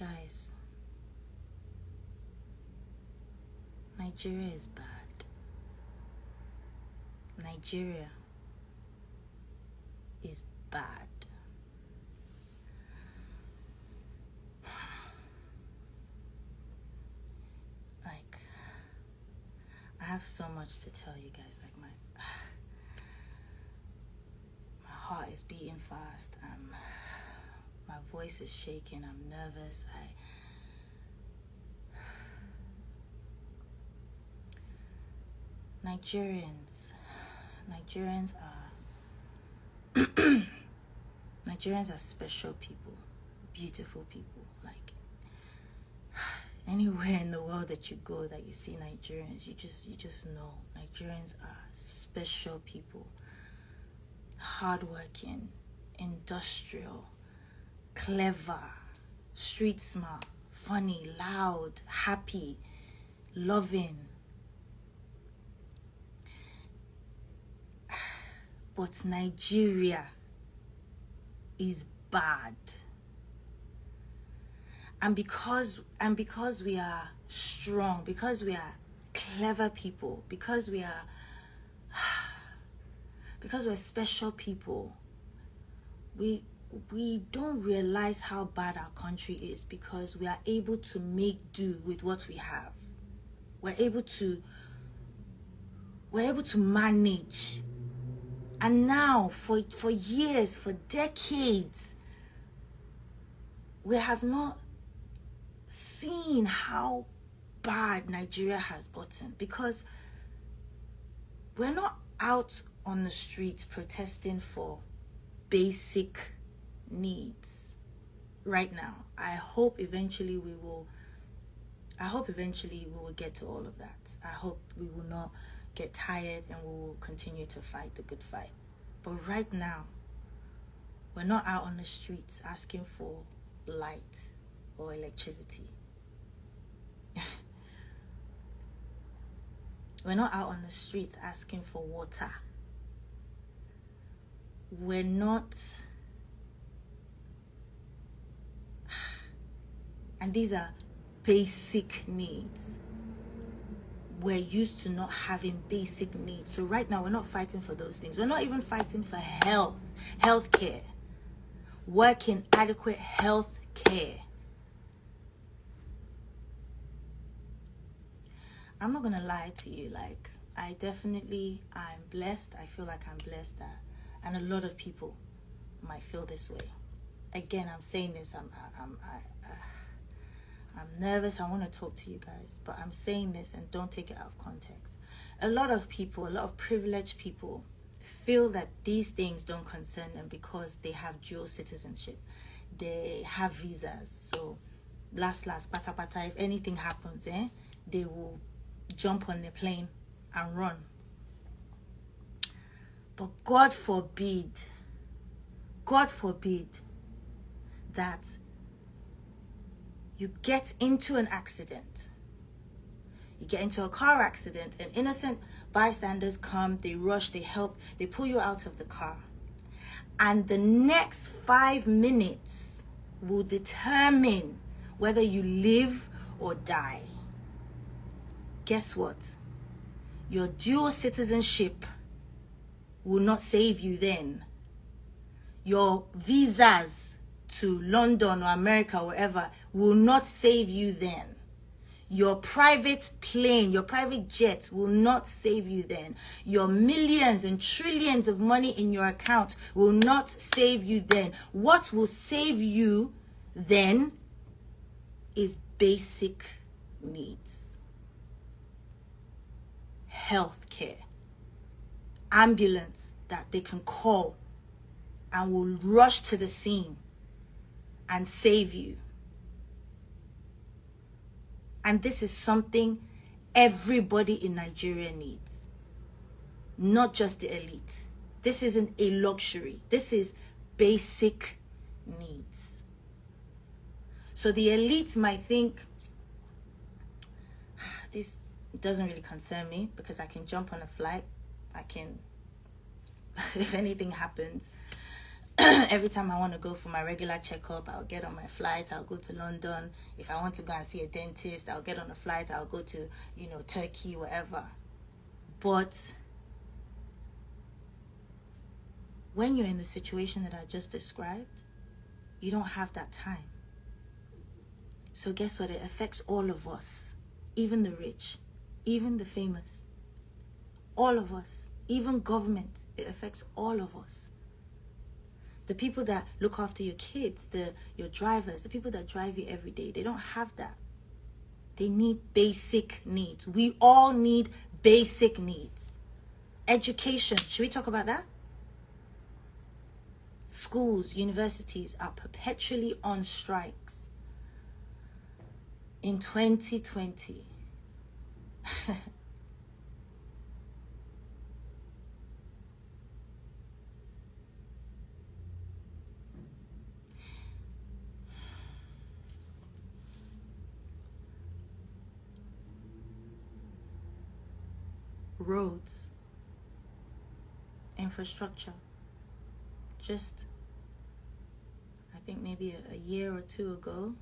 Guys, Nigeria is bad. Nigeria is bad. Like, I have so much to tell you guys. Like, my heart is beating fast. My voice is shaking. I'm nervous. Nigerians are special people, beautiful people. Like, anywhere in the world that you go that you see Nigerians, you just know Nigerians are special people. Hardworking, industrial, clever, street smart, funny, loud, happy, loving. But Nigeria is bad. And because we are strong, because we are clever people, because we're special people, we don't realize how bad our country is, because we are able to make do with what we have. We're able to manage. And now, for years, for decades, we have not seen how bad Nigeria has gotten, because we're not out on the streets protesting for basic needs right now. I hope eventually we will get to all of that. I hope we will not get tired and we will continue to fight the good fight. But right now, we're not out on the streets asking for light or electricity. We're not out on the streets asking for water. We're not, and these are basic needs. We're used to not having basic needs. So right now, we're not fighting for those things. We're not even fighting for health care, working adequate health care. I'm not gonna lie to you. Like, I'm blessed. I feel like I'm blessed that, and a lot of people might feel this way. Again, I'm saying this. I'm nervous. I want to talk to you guys, but I'm saying this, and don't take it out of context. A lot of privileged people feel that these things don't concern them because they have dual citizenship. They have visas. So, last, pata, if anything happens, they will jump on the plane and run. But God forbid that you get into an accident. You get into a car accident, and innocent bystanders come, they rush, they help, they pull you out of the car. And the next 5 minutes will determine whether you live or die. Guess what? Your dual citizenship will not save you then. Your visas to London or America or wherever will not save you then. Your private plane, your private jet will not save you then. Your millions and trillions of money in your account will not save you then. What will save you then is basic needs. Health care, ambulance that they can call and will rush to the scene and save you. And this is something everybody in Nigeria needs, not just the elite. This isn't a luxury. This is basic needs. So the elite might think, this doesn't really concern me because I can jump on a flight. I can, if anything happens, Every time I want to go for my regular checkup, I'll get on my flight, I'll go to London. If I want to go and see a dentist, I'll get on a flight, I'll go to, Turkey, wherever. But when you're in the situation that I just described, you don't have that time. So guess what? It affects all of us, even the rich, even the famous, all of us, even government. It affects all of us. The people that look after your kids, your drivers, the people that drive you every day, they don't have that. They need basic needs. We all need basic needs. Education, should we talk about that? Schools, universities are perpetually on strikes. In 2020, roads, infrastructure, just, I think maybe a year or two ago,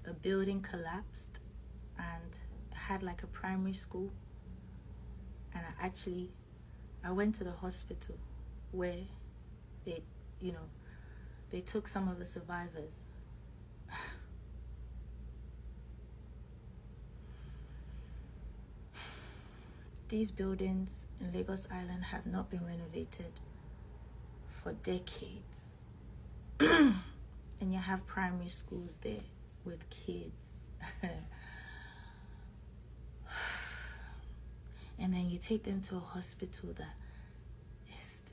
a building collapsed and had like a primary school, and I went to the hospital where they took some of the survivors. These buildings in Lagos Island have not been renovated for decades. And you have primary schools there with kids. And then you take them to a hospital that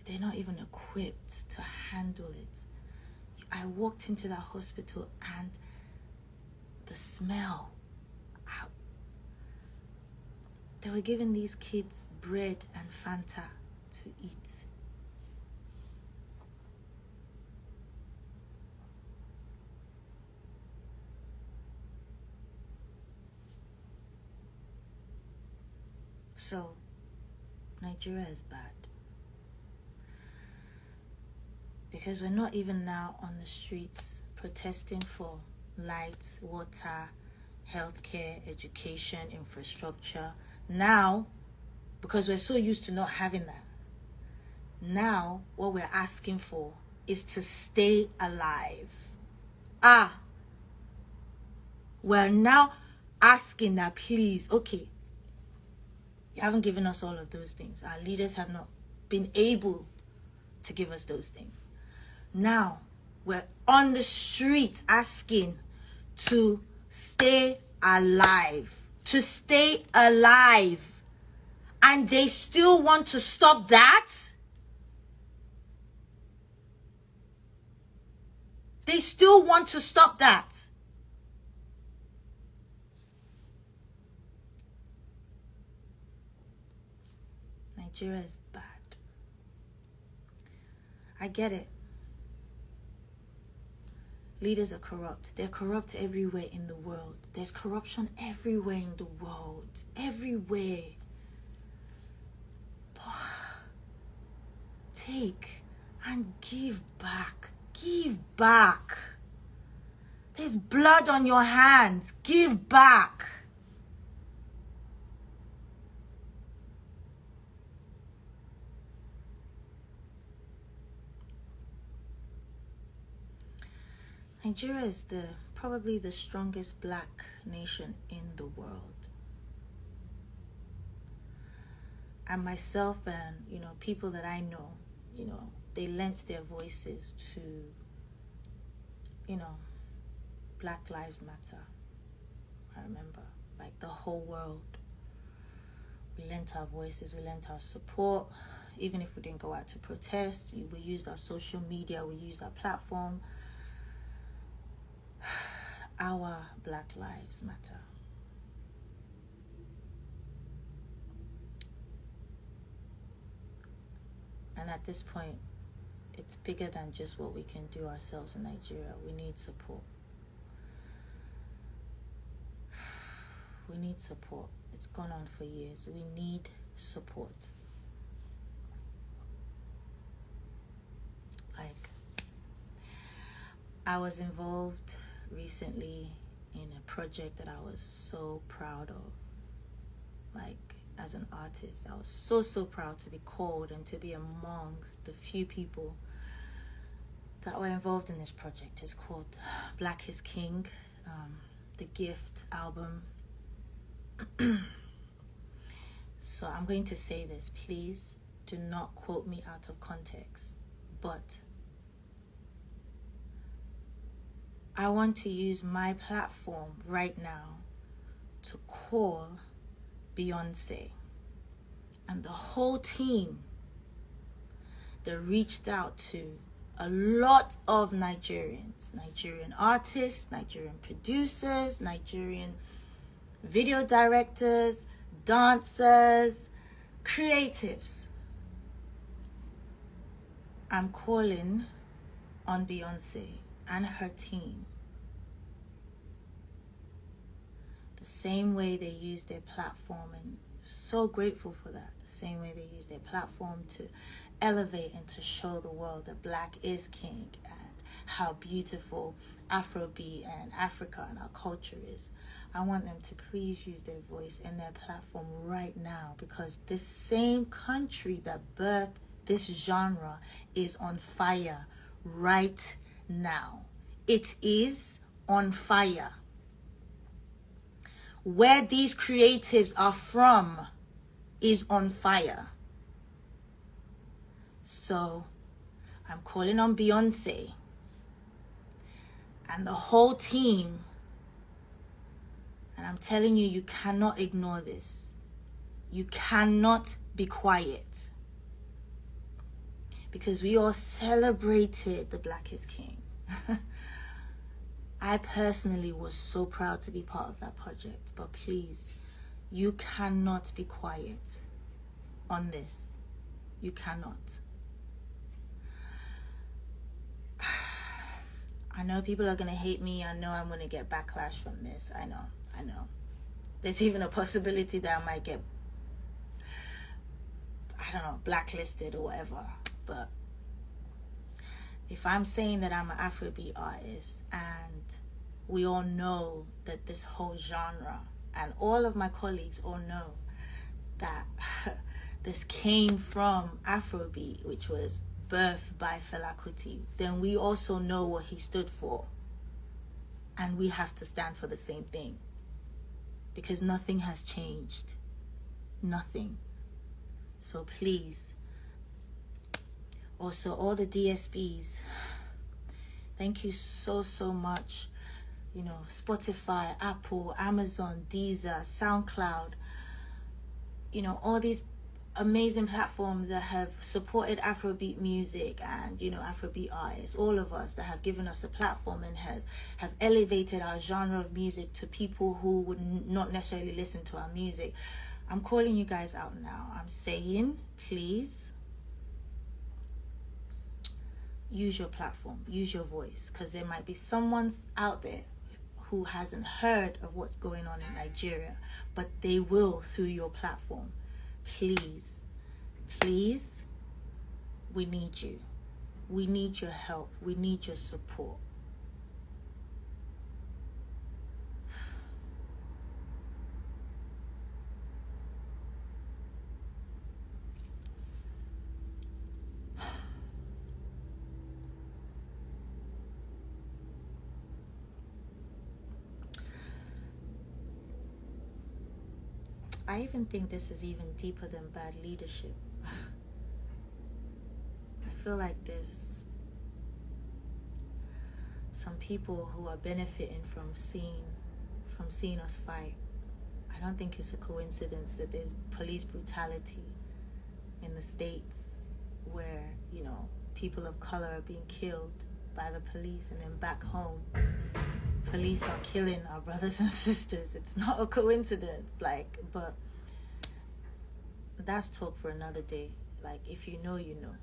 they're not even equipped to handle it. I walked into that hospital and the smell. They were giving these kids bread and Fanta to eat. So, Nigeria is bad. Because we're not even now on the streets protesting for light, water, healthcare, education, infrastructure. Now, because we're so used to not having that, now what we're asking for is to stay alive. We're now asking that, please, okay, you haven't given us all of those things. Our leaders have not been able to give us those things. Now, we're on the streets asking to stay alive. To stay alive. And they still want to stop that? They still want to stop that. Nigeria is bad. I get it. Leaders are corrupt. They're corrupt everywhere in the world. There's corruption everywhere in the world. Everywhere. Take and give back. Give back. There's blood on your hands. Give back. Nigeria is probably the strongest black nation in the world. And myself and, people that I know, they lent their voices to, Black Lives Matter. I remember, like the whole world. We lent our voices, we lent our support. Even if we didn't go out to protest, we used our social media, we used our platform. Our Black Lives Matter. And at this point, it's bigger than just what we can do ourselves in Nigeria. We need support. We need support. It's gone on for years. We need support. Like, I was involved recently in a project that I was so proud of. Like, as an artist, I was so proud to be called and to be amongst the few people that were involved in this project. It's called Black is King, the Gift album. So I'm going to say this, please do not quote me out of context, but I want to use my platform right now to call BEYONCE and the whole team that reached out to a lot of Nigerian artists, Nigerian producers, Nigerian video directors, dancers, creatives. I'm calling on BEYONCE and her team the same way they use their platform, and so grateful for that. The same way they use their platform to elevate and to show the world that Black is King and how beautiful Afrobeat and Africa and our culture is. I want them to please use their voice and their platform right now, because this same country that birthed this genre is on fire right now. It is on fire. Where these creatives are from is on fire. So I'm calling on BEYONCE and the whole team, and I'm telling you, you cannot ignore this. You cannot be quiet, because we all celebrated the Black is King. I personally was so proud to be part of that project, but please, you cannot be quiet on this. You cannot. I know people are going to hate me. I know I'm going to get backlash from this. I know. There's even a possibility that I might get, I don't know, blacklisted or whatever. But if I'm saying that I'm an Afrobeat artist, and we all know that this whole genre, and all of my colleagues all know that this came from Afrobeat, which was birthed by Fela Kuti, then we also know what he stood for. And we have to stand for the same thing, because nothing has changed. Nothing. So please, also all the DSPs, thank you so much. You know, Spotify, Apple, Amazon, Deezer, SoundCloud, you know, all these amazing platforms that have supported Afrobeat music and, you know, Afrobeat artists, all of us that have given us a platform and have elevated our genre of music to people who would not necessarily listen to our music. I'm calling you guys out now. I'm saying, please use your platform, use your voice, because there might be someone out there who hasn't heard of what's going on in Nigeria, but they will through your platform. Please, we need you. We need your help. We need your support. I even think this is even deeper than bad leadership. I feel like there's some people who are benefiting from seeing us fight. I don't think it's a coincidence that there's police brutality in the States, where, you know, people of color are being killed by the police, and then back home, police are killing our brothers and sisters. It's not a coincidence, like, but that's talk for another day. Like, if you know, you know.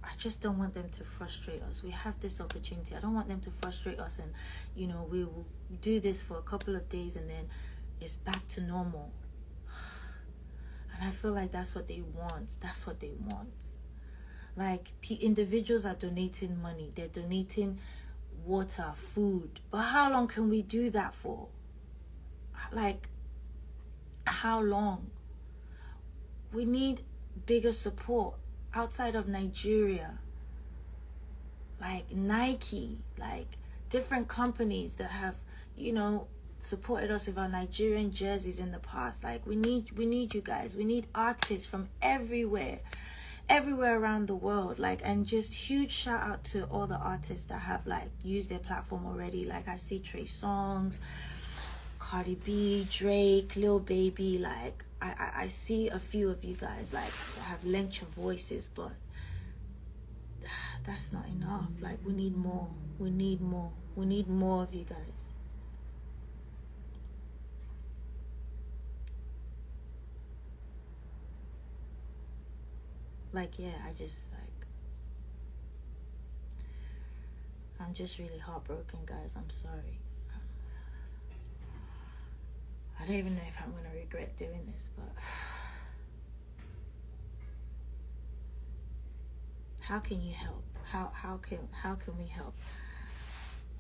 I just don't want them to frustrate us. We have this opportunity. I don't want them to frustrate us, and, you know, we will do this for a couple of days and then it's back to normal. I And I feel like that's what they want. That's what they want. Like, individuals are donating money. They're donating water, food. But how long can we do that for? Like, how long? We need bigger support outside of Nigeria. Like Nike, like different companies that have, you know, supported us with our Nigerian jerseys in the past. Like, we need you guys. We need artists from everywhere around the world. Like, and just huge shout out to all the artists that have like used their platform already. Like, I see Trey Songz, Cardi B, Drake, Lil Baby. Like, I see a few of you guys like that have lent your voices, but that's not enough. Like, we need more. We need more. We need more of you guys. Like, yeah, I'm just really heartbroken, guys. I'm sorry. I don't even know if I'm gonna regret doing this, but how can you help? How can we help?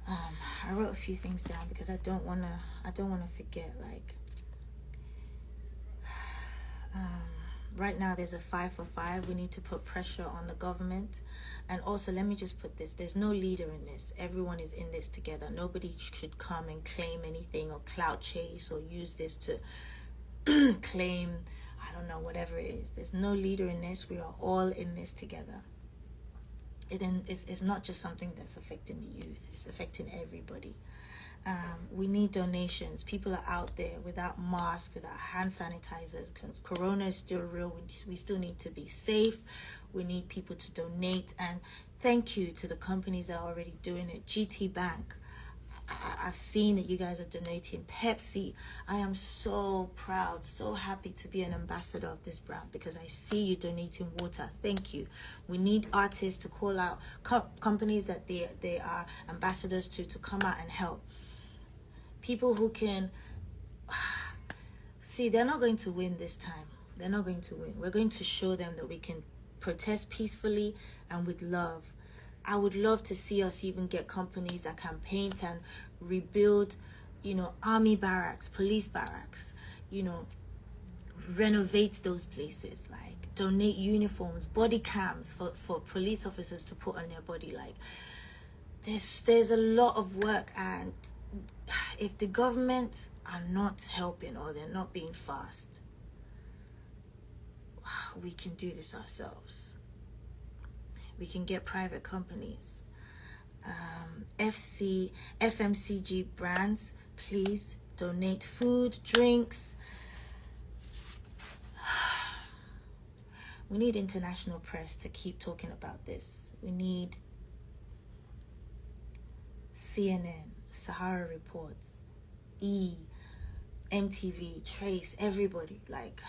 I wrote a few things down because I don't wanna forget. Like, right now there's a 5 for 5. We need to put pressure on the government. And also, let me just put this, there's no leader in this. Everyone is in this together. Nobody should come and claim anything or clout chase or use this to claim, I don't know, whatever it is. There's no leader in this. We are all in this together. It's not just something that's affecting the youth. It's affecting everybody. We need donations. People are out there without masks, without hand sanitizers. Corona is still real. We still need to be safe. We need people to donate. And thank you to the companies that are already doing it. GT Bank, I've seen that you guys are donating. Pepsi, I am so proud, so happy to be an ambassador of this brand because I see you donating water. Thank you. We need artists to call out companies that they are ambassadors to come out and help. People who can see, they're not going to win this time. They're not going to win. We're going to show them that we can protest peacefully and with love. I would love to see us even get companies that can paint and rebuild, you know, army barracks, police barracks, you know, renovate those places, like donate uniforms, body cams for police officers to put on their body. Like, there's a lot of work, and if the government are not helping or they're not being fast, we can do this ourselves. We can get private companies. FMCG brands, please donate food, drinks. We need international press to keep talking about this. We need CNN, Sahara Reports, MTV, Trace, everybody. Like,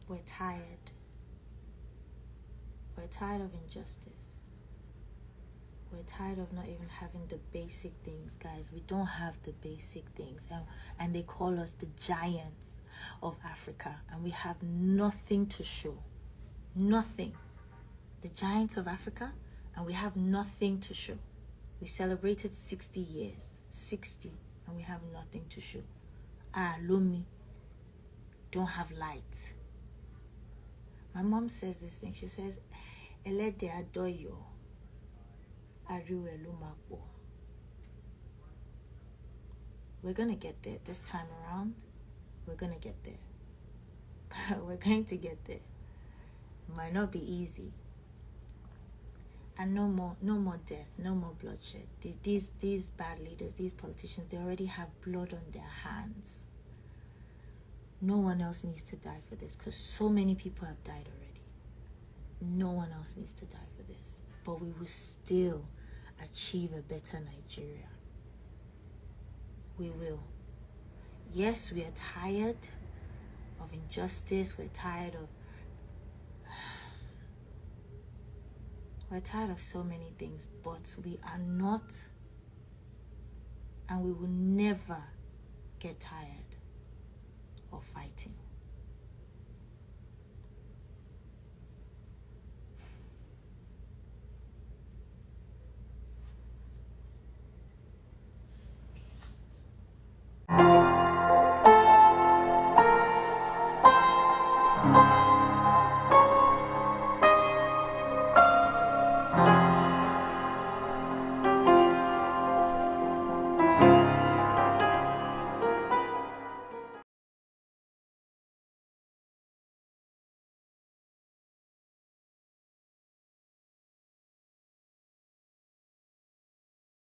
we're tired. We're tired of injustice. We're tired of not even having the basic things, guys. We don't have the basic things. And they call us the giants of Africa. And we have nothing to show. Nothing. The giants of Africa, and we have nothing to show. We celebrated 60 years. 60. And we have nothing to show. Lumi don't have light. My mom says this thing. She says, Elede adoyo, ariwe lumakbo. We're going to get there this time around. We're going to get there. We're going to get there. It might not be easy. And no more death, no more bloodshed. These bad leaders, these politicians, they already have blood on their hands. No one else needs to die for this, because so many people have died already. No one else needs to die for this, but we will still achieve a better Nigeria. We will. Yes, we are tired of injustice. We're tired of so many things, but we are not, and we will never get tired of fighting.